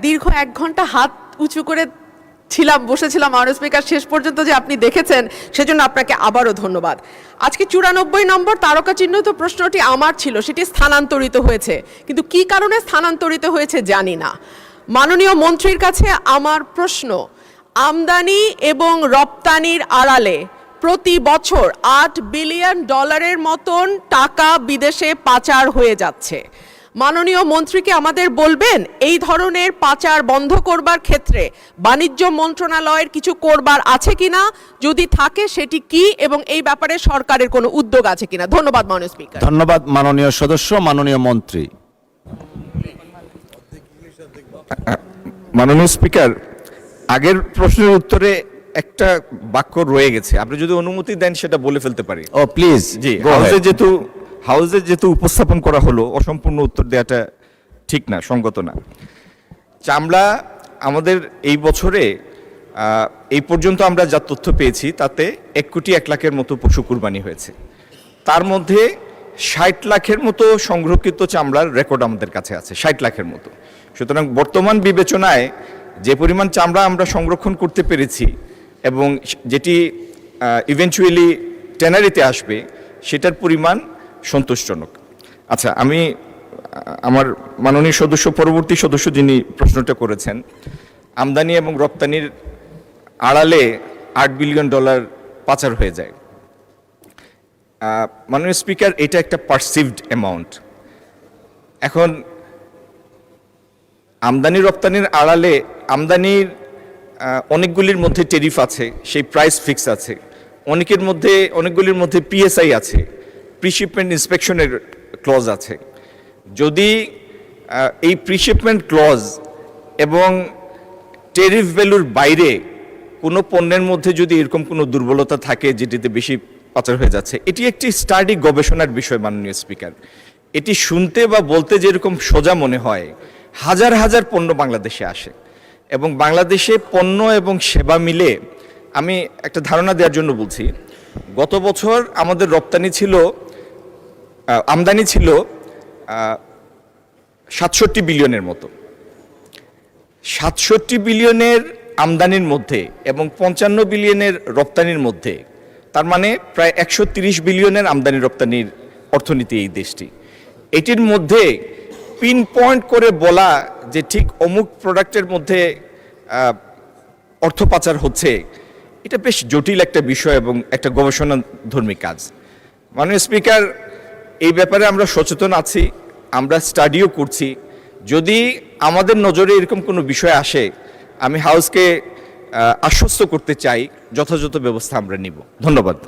দীর্ঘ 1 ঘন্টা হাত উঁচু করে বসেছিলাম মাননীয় স্পিকার, শেষ পর্যন্ত যে আপনি দেখেছেন সেজন্য আপনাকে আবারও ধন্যবাদ। আজকে 94 নম্বর তারকা চিহ্নিত প্রশ্নটি আমার ছিল, সেটি স্থানান্তরিত হয়েছে, কিন্তু কি কারণে স্থানান্তরিত হয়েছে জানি না। মাননীয় মন্ত্রীর কাছে আমার প্রশ্ন, আমদানি এবং রপ্তানির আড়ালে প্রতি বছর $8 বিলিয়ন মতন টাকা বিদেশে পাচার হয়ে যাচ্ছে। মাননীয় মন্ত্রীকে আমাদের বলবেন এই ধরনের পাচার বন্ধ করবার ক্ষেত্রে বাণিজ্য মন্ত্রণালয়ের কিছু করবার আছে কিনা, যদি থাকে সেটি কি, এবং এই ব্যাপারে সরকারের কোনো উদ্যোগ আছে কিনা। ধন্যবাদ মাননীয় স্পিকার। ধন্যবাদ মাননীয় সদস্য। মাননীয় মন্ত্রী। মাননীয় স্পিকার, আগের প্রশ্নের উত্তরে একটা বাক্য রয়ে গেছে, আপনি যদি অনুমতি দেন সেটা বলে ফেলতে পারি। ও প্লিজ। জি, হাউসে যেহেতু উপস্থাপন করা হলো, অসম্পূর্ণ উত্তর দেওয়াটা ঠিক না, সঙ্গত না। চামড়া আমাদের এই বছরে এই পর্যন্ত আমরা যা তথ্য পেয়েছি তাতে 1 কোটি 1 লাখের মতো পশু কুরবানি হয়েছে। তার মধ্যে 60 লাখের মতো সংরক্ষিত চামড়ার রেকর্ড আমাদের কাছে আছে, 60 লাখের মতো। সুতরাং বর্তমান বিবেচনায় যে পরিমাণ চামড়া আমরা সংরক্ষণ করতে পেরেছি এবং যেটি ইভেনচুয়ালি ট্যানারিতে আসবে সেটার পরিমাণ সন্তোষজনক। আচ্ছা, আমি আমার মাননীয় সদস্য, পরবর্তী সদস্য যিনি প্রশ্নটা করেছেন, আমদানি এবং রপ্তানির আড়ালে $8 বিলিয়ন পাচার হয়ে যায়। মাননীয় স্পিকার, এটা একটা পারসিভড অ্যামাউন্ট। এখন আমদানি রপ্তানির আড়ালে আমদানির অনেকগুলির মধ্যে টেরিফ আছে, সেই প্রাইস ফিক্স আছে, অনেকগুলির মধ্যে পিএসআই আছে, প্রিশিপমেন্ট ইন্সপেকশনের ক্লজ আছে। যদি এই প্রিশিপমেন্ট ক্লজ এবং টেরিফ ভ্যালুর বাইরে কোনো পণ্যের মধ্যে যদি এরকম কোনো দুর্বলতা থাকে যেটিতে বেশি পাচার হয়ে যাচ্ছে, এটি একটি স্টাডি, গবেষণার বিষয় মাননীয় স্পিকার। এটি শুনতে বা বলতে যেরকম সোজা মনে হয়, হাজার হাজার পণ্য বাংলাদেশে আসে এবং বাংলাদেশে পণ্য এবং সেবা মিলে, আমি একটা ধারণা দেওয়ার জন্য বলছি, গত বছর আমাদের আমদানি ছিল 67 বিলিয়নের মতো। 67 বিলিয়নের আমদানির মধ্যে এবং 55 বিলিয়নের রপ্তানির মধ্যে, তার মানে প্রায় 130 বিলিয়নের আমদানি রপ্তানির অর্থনীতি এই দেশটি। এটির মধ্যে পিন পয়েন্ট করে বলা যে ঠিক অমুক প্রোডাক্টের মধ্যে অর্থ পাচার হচ্ছে, এটা বেশ জটিল একটা বিষয় এবং একটা গবেষণাধর্মী কাজ। মাননীয় স্পিকার, এই ব্যাপারে আমরা সচেতন আছি, আমরা স্টাডিও করছি। যদি আমাদের নজরে এরকম কোনো বিষয় আসে, আমি হাউসকে আশ্বস্ত করতে চাই, যথাযথ ব্যবস্থা আমরা নিব। ধন্যবাদ।